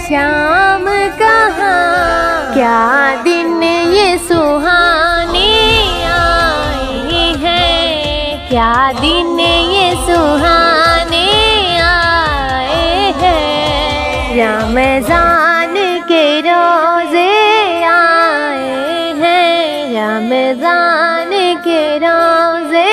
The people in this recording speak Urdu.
شام کہاں، کیا دن یہ سہانے آئے ہیں، کیا دن یہ سہانے آئے ہیں، رمضان کے روزے آئے ہیں، رمضان کے روزے